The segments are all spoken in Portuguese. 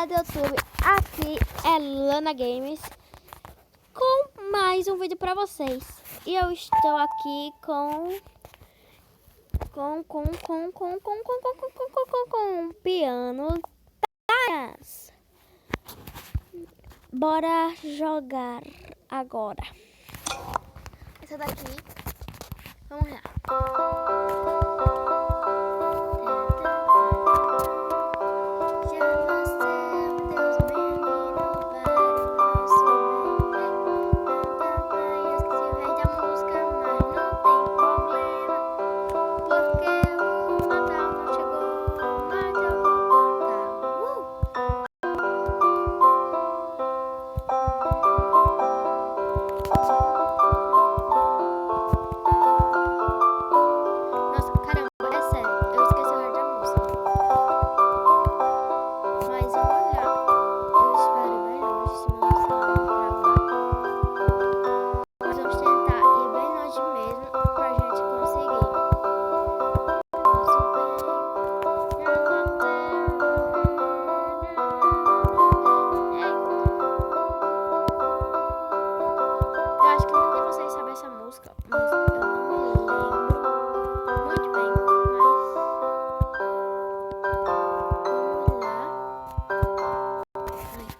galera do YouTube, aqui é Lana Games com mais um vídeo pra vocês. E eu estou aqui com piano. Bora jogar agora. Essa daqui, vamos lá.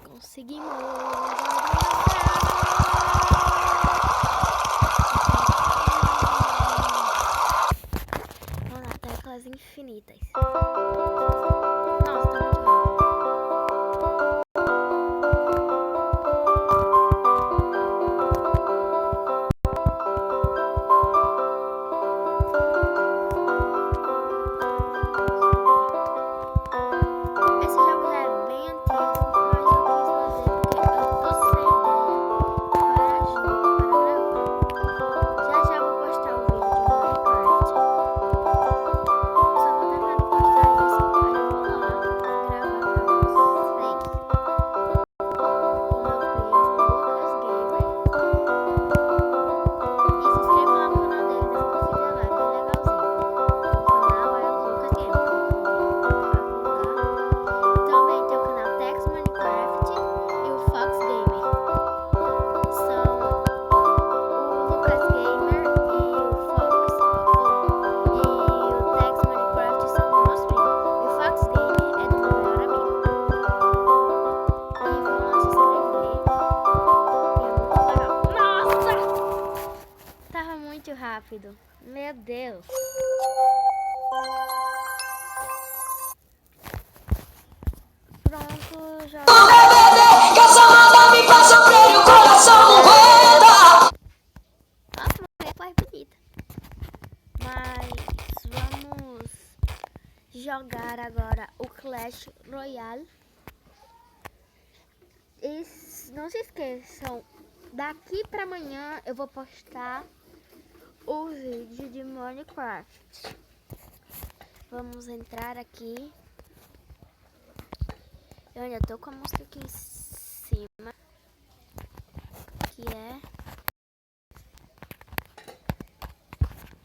Conseguimos! Vamos lá, teclas infinitas. Nossa, tá muito rápido. Esse jogo já é bem antigo, mas eu quis fazer porque eu tô sem ideia para jogo, para gravar. Já vou postar o vídeo de Minecraft. Só vou terminar de postar isso, aí eu vou lá gravar pra vocês. Com meu primo Lucas Gamer. E se inscreva lá no canal dele, dá uma conferida lá, é bem legalzinho. O canal é o Lucas Gamer, que eu vou colocar. Também tem o canal Tex Minecraft e o Fox Gamer. São o Lucas Gamer e o Fox e o Tex Minecraft são dos meus primos. E o Fox Gamer é do meu melhor amigo. E vão lá se inscrever. E é muito legal. Nossa! Tava muito rápido. Meu Deus. Pronto, já. Que essa moda me faz sofrer e o coração roda. Nossa, uma mais bonita. Mas vamos jogar agora o Clash Royale. E não se esqueçam, daqui pra amanhã eu vou postar o vídeo de Minecraft. Vamos entrar aqui. Eu ainda tô com a música aqui em cima,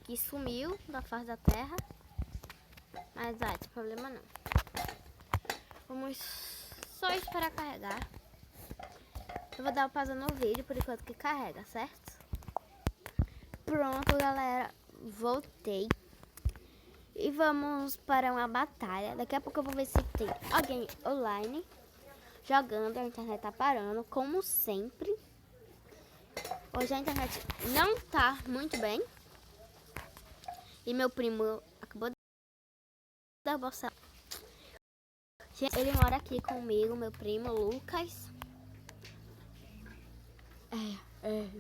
que sumiu da face da terra, mas vai, tem problema não. Vamos só esperar carregar. Eu vou dar uma pausa no vídeo por enquanto que carrega, certo? Pronto, galera, voltei. E vamos para uma batalha. Daqui a pouco eu vou ver se tem alguém online jogando. A internet tá parando, como sempre. Hoje a internet não tá muito bem. E meu primo acabou de dar bolsa. Ele mora aqui comigo, meu primo Lucas.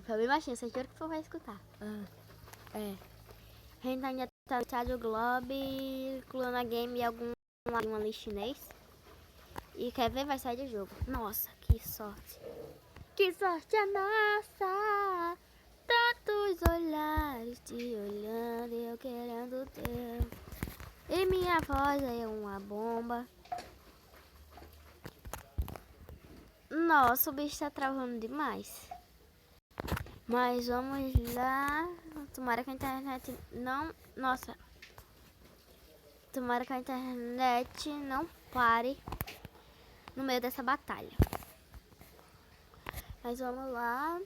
Foi bem baixinho, vocês viram que vai escutar. A gente ainda tá no Estádio Globe, Lana Game e algum ali chinês. E quer ver? Vai sair do jogo. Nossa, que sorte. Que sorte a nossa. Tantos olhares te olhando e eu querendo o teu. E minha voz é uma bomba. Nossa, o bicho tá travando demais. Mas vamos lá. Tomara que a internet não... Nossa. Tomara que a internet não pare. no meio dessa batalha. Mas vamos lá.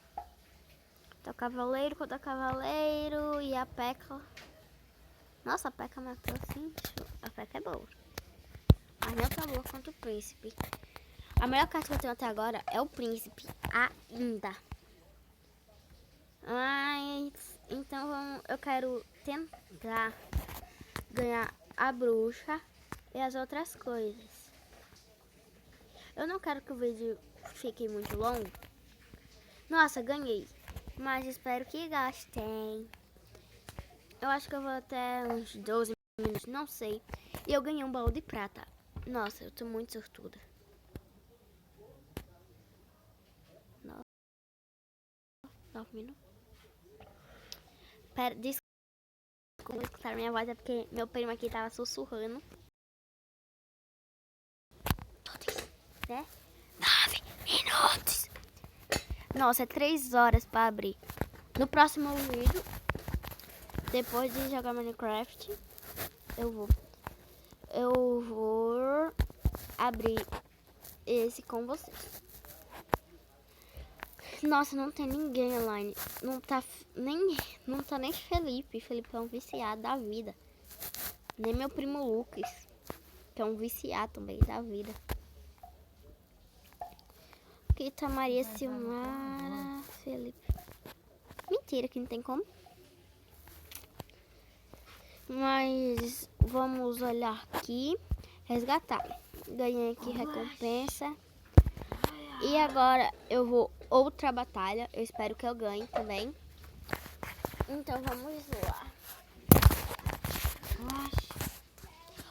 Tá o cavaleiro contra o cavaleiro e a P.E.K.K.A. Nossa, a P.E.K.K.A matou assim. A P.E.K.K.A é boa. Mas não tão boa quanto o príncipe. A melhor carta que eu tenho até agora é o príncipe. Ainda. Mas então eu quero tentar ganhar a bruxa e as outras coisas. Eu não quero que o vídeo fique muito longo. Nossa, ganhei. Mas espero que gastem. Eu acho que eu vou até uns 12 minutos, não sei. E eu ganhei um baú de prata. Nossa, eu tô muito sortuda. 9 minutos. Pera, desculpa escutar minha voz, é porque meu primo aqui tava sussurrando. Né? 9 minutos. Nossa, é 3 horas pra abrir. No próximo vídeo, depois de jogar Minecraft, eu vou abrir esse com vocês. Nossa, não tem ninguém online. Não tá nem Felipe. Felipe é um viciado da vida. Nem meu primo Lucas, que é um viciado também da vida. Aqui tá Maria Silmara, Felipe. Mentira, que não tem como. Mas vamos olhar aqui. Resgatar. Ganhei aqui recompensa. E agora eu vou outra batalha. Eu espero que eu ganhe também. Então vamos lá.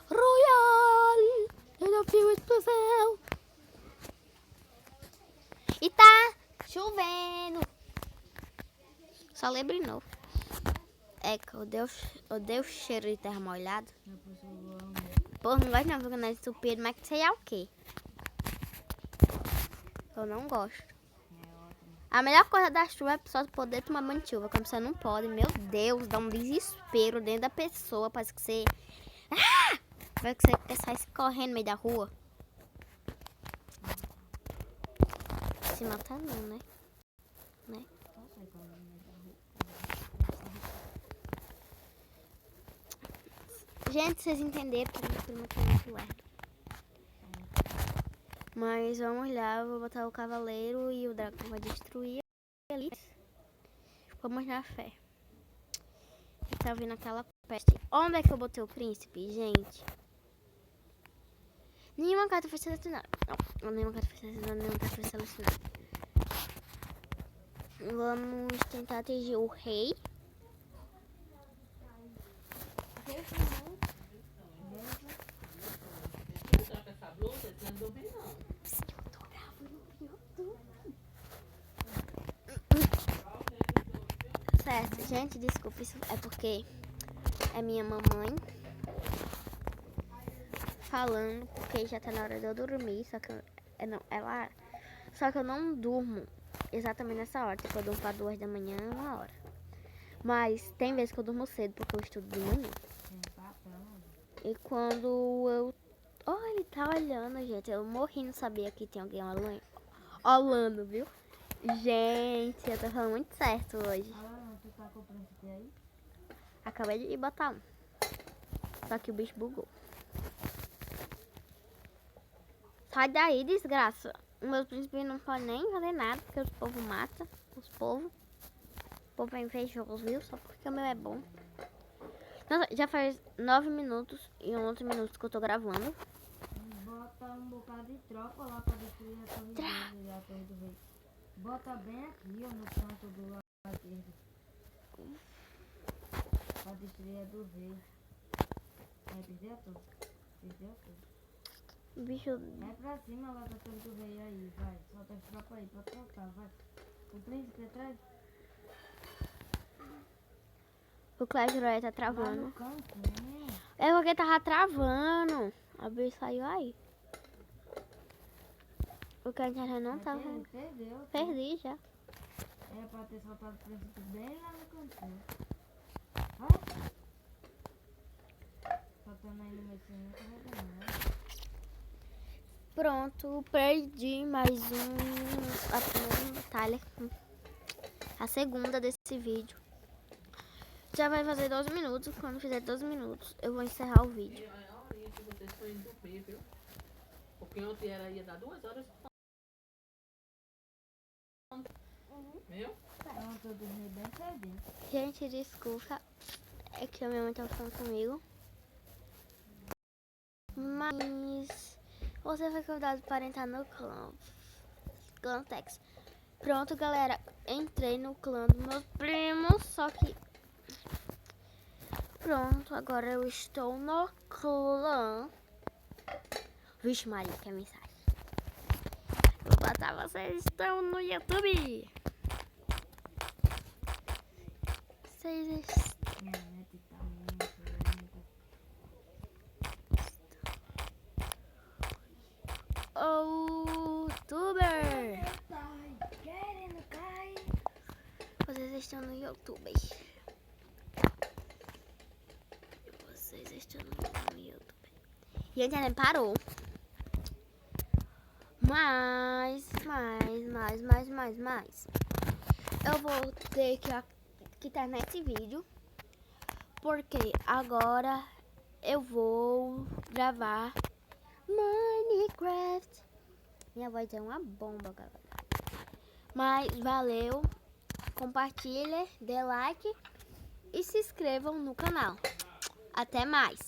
Royal! Desafio explosão! E tá chovendo. Só lembre novo. É que eu odeio o cheiro de terra molhada. Pô, não gosto não, porque não é estúpido, mas que sei lá o quê. Eu não gosto. A melhor coisa da chuva é a pessoa poder tomar banho de chuva. Quando você não pode, meu Deus, dá um desespero dentro da pessoa. Parece que você... Parece que você quer sair correndo no meio da rua. Se matar não, né? Gente, vocês entenderam que meu primo tá muito lerdo. Mas vamos lá, eu vou botar o cavaleiro e o dragão vai destruir ali. Vamos na fé. Tá vindo aquela peste. Onde é que eu botei o príncipe, gente? Nenhuma carta foi selecionada. Não, nenhuma carta foi selecionada, nenhuma carta foi selecionada. Vamos tentar atingir o rei. Certo, gente, desculpa, isso é porque é minha mamãe falando, porque já tá na hora de eu dormir, só que eu não durmo exatamente nessa hora, tipo, eu durmo pra 2 da manhã, 1 hora. Mas tem vezes que eu durmo cedo, porque eu estudo de manhã. E quando eu... Oh, ele tá olhando, gente, eu morri, não sabia que tinha alguém olhando, viu? Gente, eu tô falando muito certo hoje. Tu tá com o príncipe aí? Acabei de botar um. Só que o bicho bugou. Sai daí, desgraça. O meu príncipe não pode nem fazer nada, porque os povos matam. O povo é invejoso, viu? Só porque o meu é bom. Nossa, já faz 9 minutos e 11 minutos que eu tô gravando. Bota um bocado de tropa lá pra destruir a torre dele, a torre do rei. Bota bem aqui, ó, no canto do lado esquerdo. Pra destruir a do rei. Vai perder a torre. Perdeu a torre. Bicho. Vai pra cima lá da torre do rei aí, vai. Solta as tropas aí, pode soltar, vai. O príncipe atrás. O Clash Royale tá Vai travando. no cantinho. É porque tava travando. A bicho saiu aí. Porque a internet não tava. Perdeu. Perdi já. Era pra ter soltado o príncipe bem lá no cantinho. Vai. Soltando aí no meio, não carrega não. Pronto, perdi mais a primeira batalha. A segunda desse vídeo. Já vai fazer 12 minutos. Quando fizer 12 minutos, eu vou encerrar o vídeo. É a hora que vocês estão indo dormir, viu? Porque ontem ia dar 2 horas. Viu? Pronto, eu dormi bem cedinho. Gente, desculpa. É que a minha mãe tá falando comigo. Mas você foi convidado para entrar no clã Tex. Pronto, galera. Entrei no clã dos meus primos. Só que... Pronto, agora eu estou no clã. Vixe Maria, que é mensagem. Vou botar vocês estão no YouTube. Vocês Minha net tá muito lenta. YouTuber. Tá querendo cair. Vocês estão no YouTube. Vocês estão no YouTube. E a internet parou. Mas. Eu vou ter que terminar esse vídeo. Porque agora eu vou gravar Minecraft. Minha voz é uma bomba, galera. Mas valeu. Compartilhe, dê like e se inscrevam no canal. Até mais.